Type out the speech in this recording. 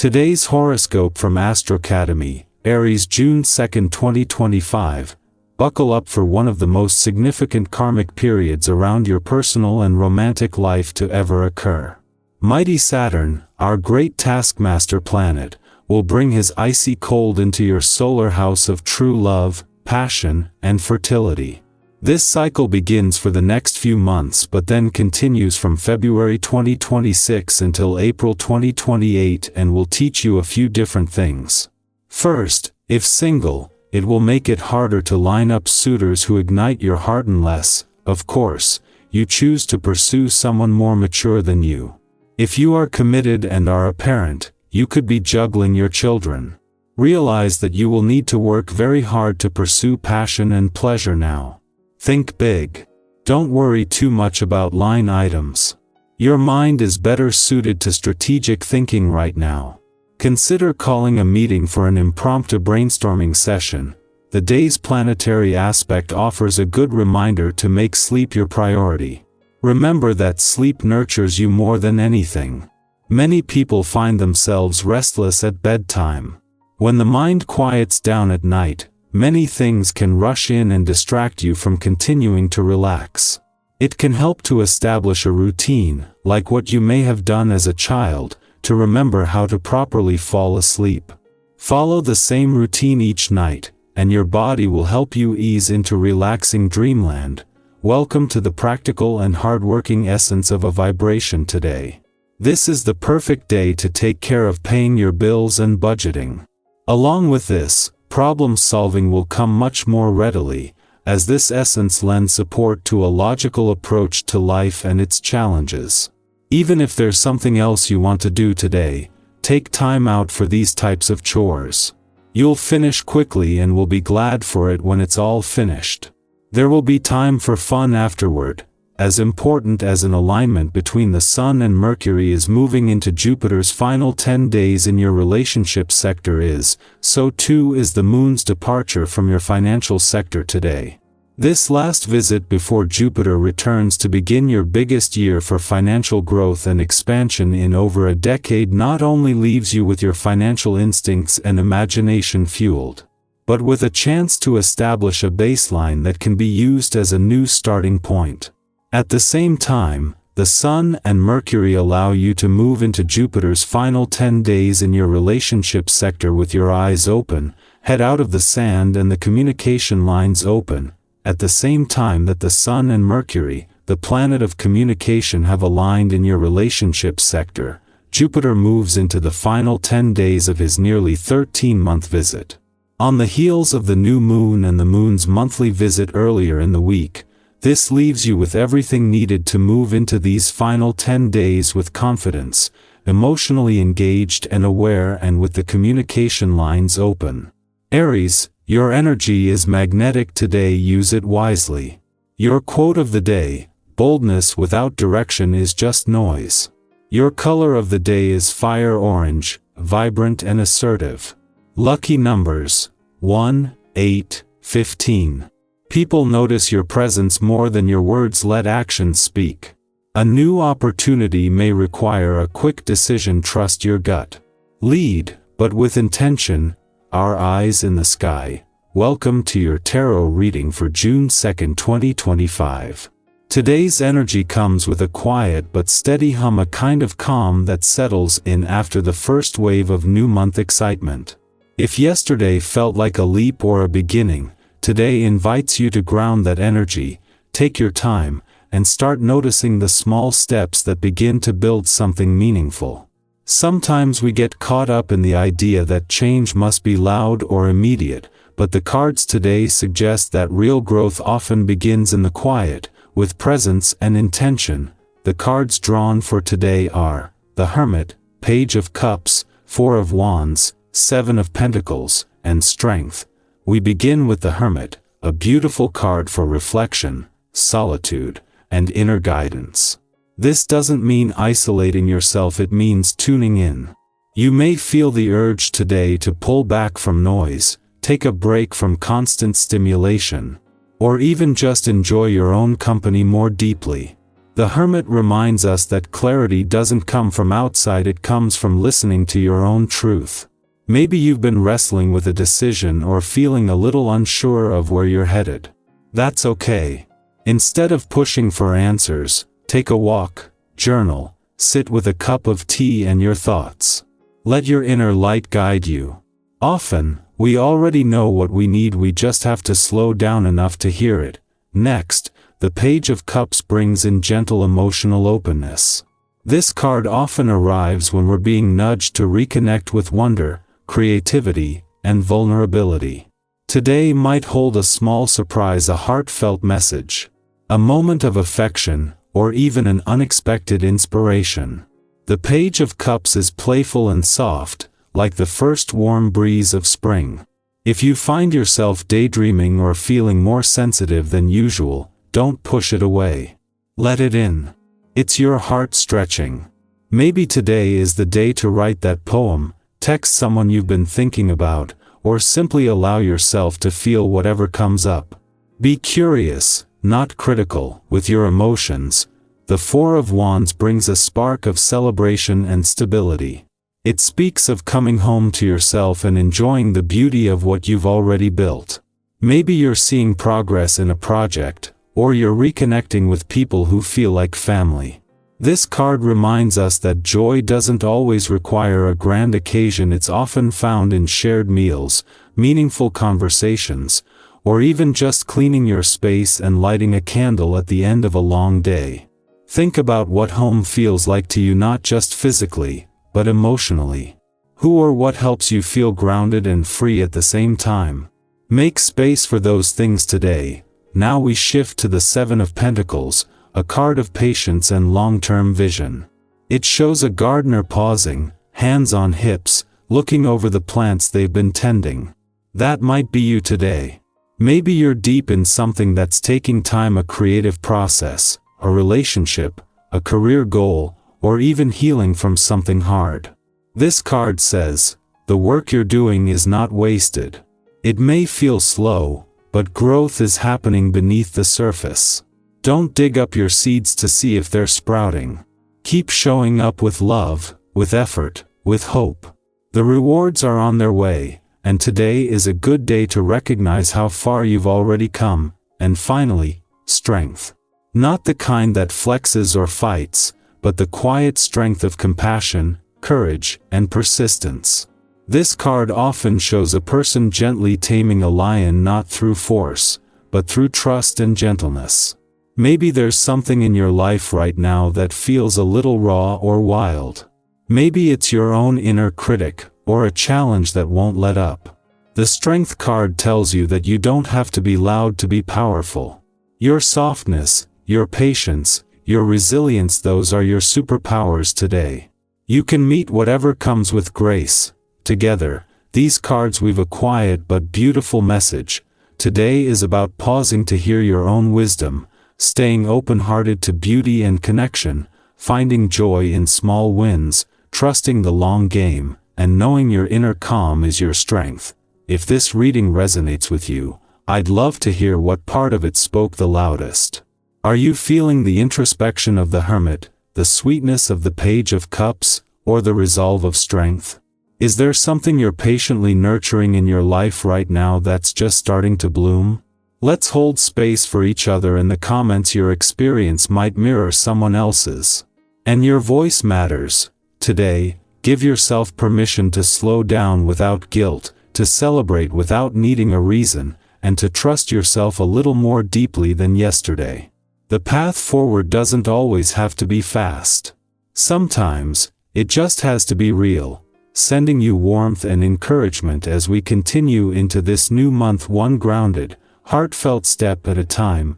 Today's horoscope from 𝐂𝐸𝐻𝐿𝐈𝐈𝐄, Aries, June 2, 2025. Buckle up for one of the most significant karmic periods around your personal and romantic life to ever occur. Mighty Saturn, our great taskmaster planet, will bring his icy cold into your solar house of true love, passion, and fertility. This cycle begins for the next few months but then continues from February 2026 until April 2028 and will teach you a few different things. First, if single, it will make it harder to line up suitors who ignite your heart unless, of course, you choose to pursue someone more mature than you. If you are committed and are a parent, you could be juggling your children. Realize that you will need to work very hard to pursue passion and pleasure now. Think big. Don't worry too much about line items. Your mind is better suited to strategic thinking right now. Consider calling a meeting for an impromptu brainstorming session. The day's planetary aspect offers a good reminder to make sleep your priority. Remember that sleep nurtures you more than anything. Many people find themselves restless at bedtime. When the mind quiets down at night, many things can rush in and distract you from continuing to relax. It can help to establish a routine, like what you may have done as a child, to remember how to properly fall asleep. Follow the same routine each night, and your body will help you ease into relaxing dreamland. Welcome to the practical and hardworking essence of a vibration today. This is the perfect day to take care of paying your bills and budgeting. Along with this, problem solving will come much more readily, as this essence lends support to a logical approach to life and its challenges. Even if there's something else you want to do today, take time out for these types of chores. You'll finish quickly and will be glad for it when it's all finished. There will be time for fun afterward. As important as an alignment between the Sun and Mercury is moving into Jupiter's final 10 days in your relationship sector is, so too is the Moon's departure from your financial sector today. This last visit before Jupiter returns to begin your biggest year for financial growth and expansion in over a decade not only leaves you with your financial instincts and imagination fueled, but with a chance to establish a baseline that can be used as a new starting point. At the same time, the Sun and Mercury allow you to move into Jupiter's final 10 days in your relationship sector with your eyes open, head out of the sand and the communication lines open. At the same time that the Sun and Mercury, the planet of communication, have aligned in your relationship sector, Jupiter moves into the final 10 days of his nearly 13-month visit. On the heels of the new moon and the moon's monthly visit earlier in the week, this leaves you with everything needed to move into these final 10 days with confidence, emotionally engaged and aware, and with the communication lines open. Aries, your energy is magnetic today, use it wisely. Your quote of the day: boldness without direction is just noise. Your color of the day is fire orange, vibrant and assertive. Lucky numbers: 1, 8, 15. People notice your presence more than your words let actions speak. A new opportunity may require a quick decision, trust your gut. Lead, but with intention. Our eyes in the sky. Welcome to your tarot reading for June 2, 2025. Today's energy comes with a quiet but steady hum, a kind of calm that settles in after the first wave of new month excitement. If yesterday felt like a leap or a beginning, today invites you to ground that energy, take your time, and start noticing the small steps that begin to build something meaningful. Sometimes we get caught up in the idea that change must be loud or immediate, but the cards today suggest that real growth often begins in the quiet, with presence and intention. The cards drawn for today are the Hermit, Page of Cups, Four of Wands, Seven of Pentacles, and Strength. We begin with the Hermit, a beautiful card for reflection, solitude, and inner guidance. This doesn't mean isolating yourself, it means tuning in. You may feel the urge today to pull back from noise, take a break from constant stimulation, or even just enjoy your own company more deeply. The Hermit reminds us that clarity doesn't come from outside, it comes from listening to your own truth. Maybe you've been wrestling with a decision or feeling a little unsure of where you're headed. That's okay. Instead of pushing for answers, take a walk, journal, sit with a cup of tea and your thoughts. Let your inner light guide you. Often, we already know what we need, we just have to slow down enough to hear it. Next, the Page of Cups brings in gentle emotional openness. This card often arrives when we're being nudged to reconnect with wonder, creativity, and vulnerability. Today might hold a small surprise, a heartfelt message, a moment of affection, or even an unexpected inspiration. The Page of Cups is playful and soft, like the first warm breeze of spring. If you find yourself daydreaming or feeling more sensitive than usual, don't push it away. Let it in. It's your heart stretching. Maybe today is the day to write that poem, text someone you've been thinking about, or simply allow yourself to feel whatever comes up. Be curious, not critical, with your emotions. The Four of Wands brings a spark of celebration and stability. It speaks of coming home to yourself and enjoying the beauty of what you've already built. Maybe you're seeing progress in a project, or you're reconnecting with people who feel like family. This card reminds us that joy doesn't always require a grand occasion, it's often found in shared meals, meaningful conversations, or even just cleaning your space and lighting a candle at the end of a long day. Think about what home feels like to you, not just physically, but emotionally. Who or what helps you feel grounded and free at the same time? Make space for those things today. Now we shift to the Seven of Pentacles, a card of patience and long-term vision. It shows a gardener pausing, hands on hips, looking over the plants they've been tending. That might be you today. Maybe you're deep in something that's taking time, a creative process, a relationship, a career goal, or even healing from something hard. This card says, the work you're doing is not wasted. It may feel slow, but growth is happening beneath the surface. Don't dig up your seeds to see if they're sprouting. Keep showing up with love, with effort, with hope. The rewards are on their way, and today is a good day to recognize how far you've already come. And finally, strength. Not the kind that flexes or fights, but the quiet strength of compassion, courage, and persistence. This card often shows a person gently taming a lion, not through force, but through trust and gentleness. Maybe there's something in your life right now that feels a little raw or wild. Maybe it's your own inner critic, or a challenge that won't let up. The Strength card tells you that you don't have to be loud to be powerful. Your softness, your patience, your resilience, those are your superpowers today. You can meet whatever comes with grace. Together, these cards weave a quiet but beautiful message. Today is about pausing to hear your own wisdom, staying open-hearted to beauty and connection, finding joy in small wins, trusting the long game, and knowing your inner calm is your strength. If this reading resonates with you, I'd love to hear what part of it spoke the loudest. Are you feeling the introspection of the Hermit, the sweetness of the Page of Cups, or the resolve of strength? Is there something you're patiently nurturing in your life right now that's just starting to bloom? Let's hold space for each other in the comments. Your experience might mirror someone else's. And your voice matters. Today, give yourself permission to slow down without guilt, to celebrate without needing a reason, and to trust yourself a little more deeply than yesterday. The path forward doesn't always have to be fast. Sometimes, it just has to be real. Sending you warmth and encouragement as we continue into this new month, one grounded, heartfelt step at a time.